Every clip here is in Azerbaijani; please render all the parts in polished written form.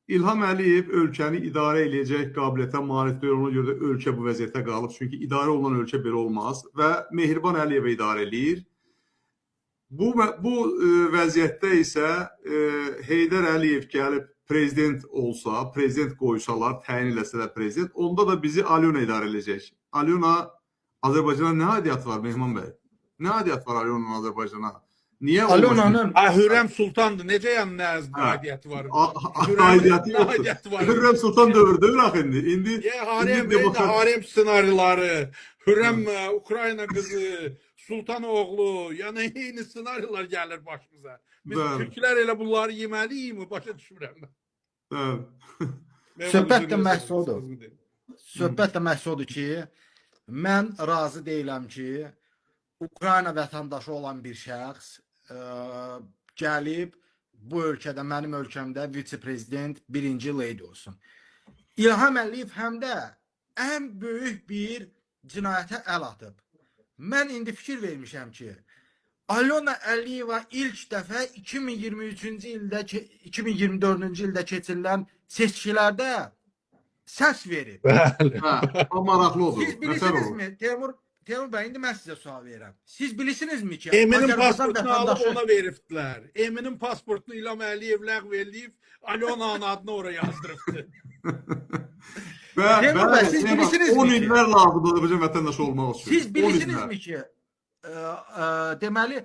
İlham Əliyev ölkəni idarə edəcək qabiliyyətə malikdir. Ona görə də ölkə bu vəziyyətə qalıb. Çünki idarə olunan ölkə belə olmaz və Mehriban Əliyevə idarə eləyir. Bu vəziyyətdə isə Heydər Əliyev gəlib prezident olsa, prezident qoysalar, təyin eləsələr prezident, onda da bizi Alyona idarə edəcək. Alyona Azərbaycana nə aidiyyat var Mehman bəy? Nə aidiyyat var Alyona'nın Azərbaycana? Niyə Alyona'nın Hürrem Sultan'dı. Necə yəni nə aidiyyəti var? Aidiyyatı yoxdur. Hürrem Sultan dövrüdür axı indi. Harem senariləri, Hürrem Ukrayna qızı, Sultan oğlu, yəni eyni senariyalar gəlir başımıza. Biz Türklər elə bunları yeməliyik, başa düşmürəm mən. Söhbət də məhz odur. Söhbət də məhz odur ki, mən razı deyiləm ki, Ukrayna vətəndaşı olan bir şəxs gəlib bu ölkədə, mənim ölkəmdə vitse-prezident, birinci leydi olsun. İlham Əliyev həm də ən böyük bir cinayətə əl atıb. Mən indi fikir vermişəm ki, Alyona Əliyeva ilk dəfə 2023-cü ildə, 2024-cü ildə keçirilən seçkilərdə səs verib. Bəli. O maraqlı olur. Siz bilirsinizmi? Teymur bəy, indi mən sizə sual verirəm. Siz bilirsinizmi ki, Eminin pasportunu alıb ona veribdilər. Eminin pasportunu İlham Əliyev ləğv eləyib, Alyona'nın adını oraya yazdırıbdı. Teymur bəy, siz bilirsinizmi ki, 10 illər lazımdır Azərbaycan vətəndaşı olmaq üçün. Siz bilirsinizmi ki, deməli,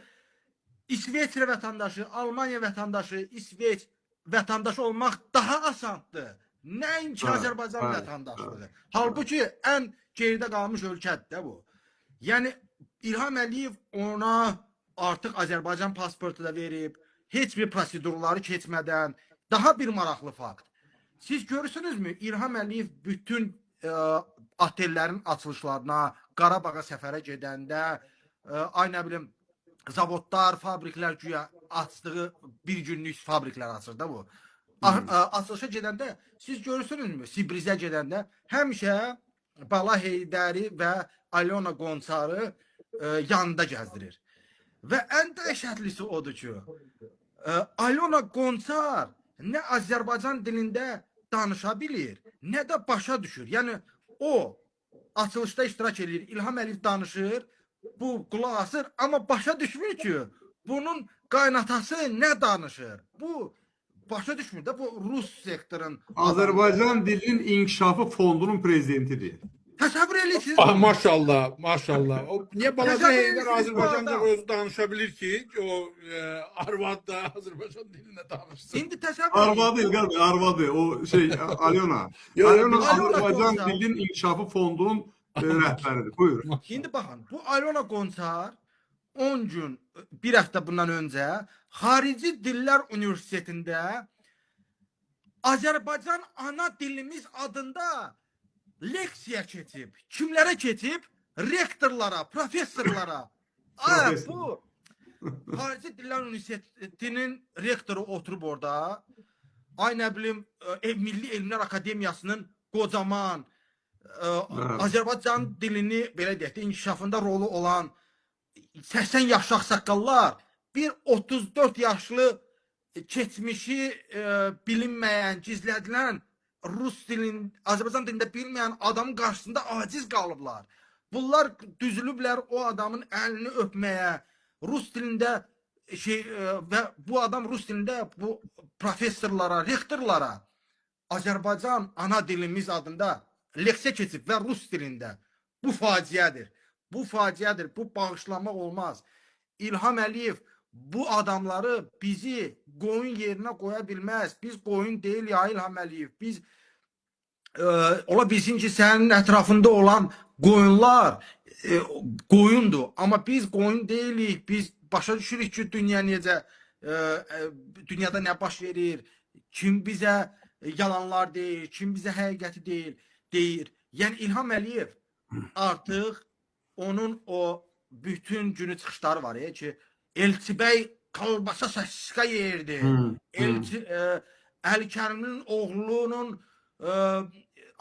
İsveçrə vətəndaşı, Almanya vətəndaşı, İsveç vətəndaşı olmaq daha asandır. Nəinki Azərbaycan vətəndaşıdır. Halbuki ən geridə qalmış ölkədir bu. Yəni, İlham Əliyev ona artıq Azərbaycan pasportu da verib, heç bir prosedurları keçmədən. Daha bir maraqlı fakt. Siz görürsünüzmü, İlham Əliyev bütün otellərin açılışlarına, Qarabağa səfərə gedəndə, ay nə bilim, zavodlar, fabriklər güya açdığı bir günlük fabriklər açır da bu. Açılışa gedəndə, siz görürsünüzmü, Sibrizə gedəndə həmişə Bala Heydəri və Alyona Qonçarı yanında gəzdirir. Və ən dəhşətlisi odur ki, Alyona Qonçar nə Azərbaycan dilində danışa bilir, nə də başa düşür. Yəni, o açılışda iştirak edir, İlham Əliyev danışır, bu qulaq asır, amma başa düşmür ki, bunun qaynatası nə danışır. Bu başa düşmür də, bu Rus sektorun... Azərbaycan dilinin inkişafı fondunun prezidentidir. Təsəvvür edirsiniz. Maşallah, maşallah. Niyə Balaca Heydər Azərbaycanca özü danışa bilir ki, o arvad da Azərbaycan dilində danışsın. İndi təsəvvür edin. Arvadı İlqar bəy, arvadı. O şey, Alyona. Alyona Azərbaycan dilinin inkişafı fondunun rəhbəridir. Buyur. İndi baxın, bu Alyona Qonçar 10 gün, bir həftə bundan öncə Xarici Dillər Universitetində Azərbaycan ana dilimiz adında leksiya keçib. Kimlərə keçib? Rektorlara, professorlara. Bu Xarici Dillər Universitetinin rektoru oturub orada. Ay nə bilim, Milli Elmlər Akademiyasının qocaman, Azərbaycan dilini, belə deyək də, inkişafında rolu olan 80 yaşlı ağsaqqallar, bir 34 yaşlı keçmişi bilinməyən, gizlədilən Rus dilin, Azərbaycan dilində bilməyən adamın qarşısında aciz qalıblar. Bunlar düzülüblər o adamın əlini öpməyə, Rus dilində və bu adam Rus dilində bu professorlara, rektorlara Azərbaycan ana dilimiz adında leksiya keçib və Rus dilində. Bu faciədir. Bu faciədir. Bu bağışlamaq olmaz. İlham Əliyev bu adamları bizi qoyun yerinə qoya bilməz. Biz qoyun deyil ya İlham Əliyev. Biz ola bilsin ki, sənin ətrafında olan qoyunlar qoyundur. Amma biz qoyun deyilik. Biz başa düşürük ki, dünya necə, dünyada nə baş verir, kim bizə yalanlar deyir, kim bizə həqiqəti deyir. Yəni İlham Əliyev artıq onun o bütün günü çıxışları var ya ki, Elçibəy kalbasa saçka yerdi. Əl-Kərimin oğlunun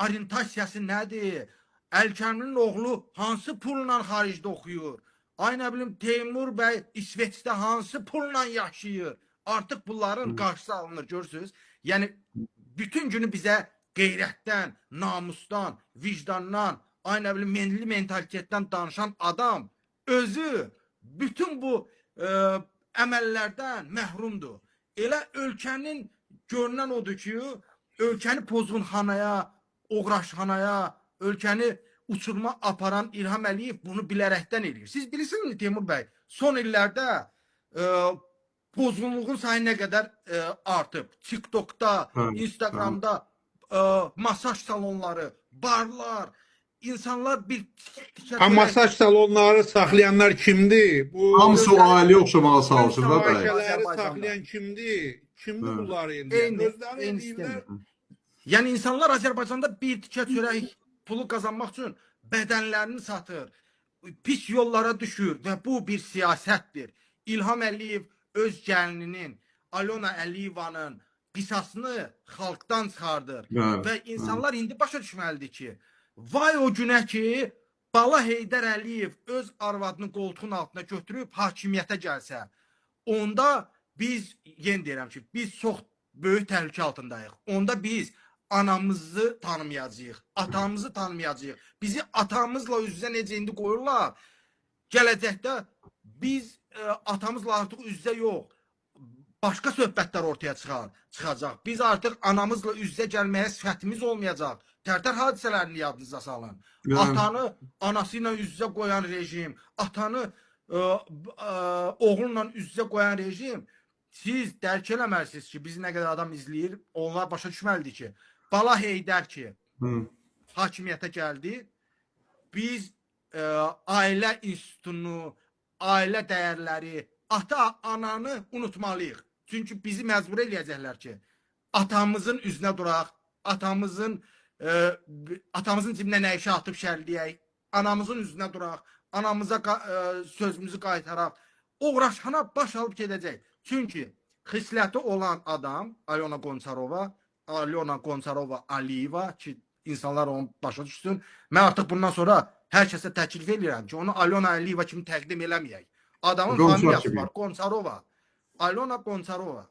orientasiyası nədir? Əl-Kərimin oğlu hansı pulla xaricdə oxuyur? Ay nə bilim, Teymur bəy İsveçdə hansı pulla yaşayır? Artıq bunların qarşısı alınır, görürsünüz. Yəni bütün günü bizə qeyrətdən, namusdan, vicdandan, ay nə bilim milli mentalitetdən danışan adam özü bütün bu əməllərdən məhrumdur. Elə ölkənin görünən odur ki, ölkəni pozğunxanaya, oğraşxanaya, ölkəni uçurma aparan İlham Əliyev bunu bilərəkdən edir. Siz bilirsinizmi Teymur bəy, son illərdə pozğunluğun sayı nə qədər artıb? TikTokda, Instagramda masaj salonları, barlar, insanlar bir masaj salonları saxlayanlar kimdir? Bu hamısı o ailəyə oxşamağa çalışır da bəy. Ailələri saxlayan kimdir? Kimdir bunları eləyən? Özləri eləyirlər. Yəni insanlar Azərbaycanda bir tikə çörək pulu qazanmaq üçün bədənlərini satır, pis yollara düşür və bu bir siyasətdir. İlham Əliyev öz gəlininin, Alona Əliyevanın qisasını xalqdan çıxardır və insanlar indi başa düşməlidir ki, vay o günə ki, Bala Heydər Əliyev öz arvadını qoltuğun altına götürüb hakimiyyətə gəlsə, onda biz, yenə deyirəm ki, biz çox böyük təhlükə altındayıq. Onda biz anamızı tanımayacağıq, atamızı tanımayacağıq. Bizi atamızla üz-üzə necə indi qoyurlar, gələcəkdə biz atamızla artıq üz-üzə yox, başqa söhbətlər ortaya çıxacaq. Biz artıq anamızla üz-üzə gəlməyə sifətimiz olmayacaq. Tərtər hadisələrini yadınıza salın. Atanı anası ilə üz-üzə qoyan rejim, atanı oğlunla üz-üzə qoyan rejim, siz dərk eləməlisiniz ki, bizi nə qədər adam izləyir, onlar başa düşməlidir ki, Bala Heydər ki, hakimiyyətə gəldi, biz ailə institutunu, ailə dəyərləri, ata-ananı unutmalıyıq. Çünki bizi məcbur eləyəcəklər ki, atamızın üzünə duraq, atamızın cibinə nə işə atıb şərləyək, anamızın üzünə duraq, anamıza sözümüzü qaytaraq, oğraşxana baş alıb gedəcək. Çünki xisləti olan adam, Alyona Qonçarova Aliyeva ki, insanlar onu başa düşsün, mən artıq bundan sonra hər kəsə təklif edirəm ki, onu Alyona Aliyeva kimi təqdim eləməyək. Adamın familiyası var, Qonçarova. Alyona Qonçarova.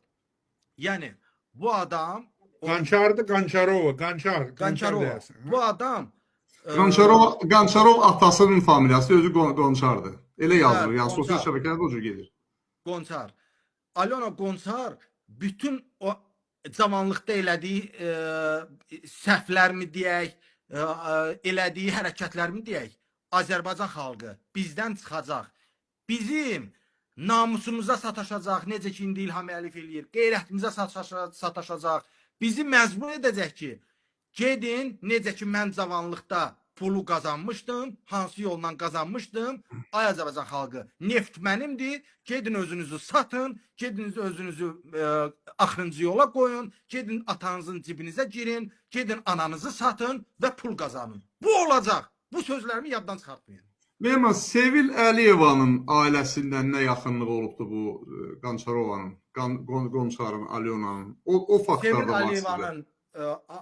Yəni, bu adam... Qançardır, Qançarova, Qançarova. Bu adam... Qançarov atasının familiyası, özü Qonçardır. Elə yazılır, yəni sosial şəbəkələrdə o cür gedir. Qonçar. Alyona Qonçar bütün o cavanlıqda elədiyi səhvlərmi deyək, elədiyi hərəkətlərmi deyək, Azərbaycan xalqı bizdən çıxacaq. Bizim namusumuza sataşacaq, necə ki, indi İlham Əliyev eləyir, qeyrətimizə sataşacaq. Bizi məcbur edəcək ki, gedin, necə ki, mən cavanlıqda pulu qazanmışdım, hansı yolla qazanmışdım, ay Azərbaycan xalqı, neft mənimdir, gedin özünüzü satın, gedin özünüzü axırıncı yola qoyun, gedin atanızın cibinizə girin, gedin ananızı satın və pul qazanın. Bu olacaq. Bu sözlərimi yaddan çıxartmayın. Mehman, Sevil Əliyevanın ailəsindən nə yaxınlığı olubdu bu Qançarovanın, Qonçarın, Alyonanın? O faktlarda Sevil Əliyevanın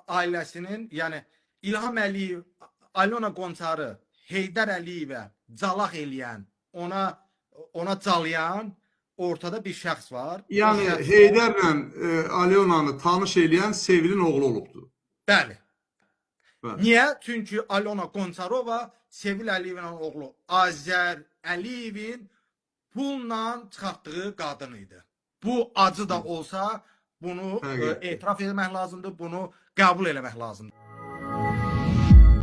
ailəsinin, yəni İlham Əliyev, Alyona Qonçarı, Heydər Əliyevə calaq eləyən, ona calayan ortada bir şəxs var. Yəni Heydərlə Alyonanı tanış eləyən Sevilin oğlu olubdu. Bəli. Niyə? Çünki Alyona Qonçarova Sevil Əliyevin oğlu Azər Əliyevin pulla çıxartdığı qadın idi. Bu acı da olsa bunu etiraf etmək lazımdır, bunu qəbul eləmək lazımdır.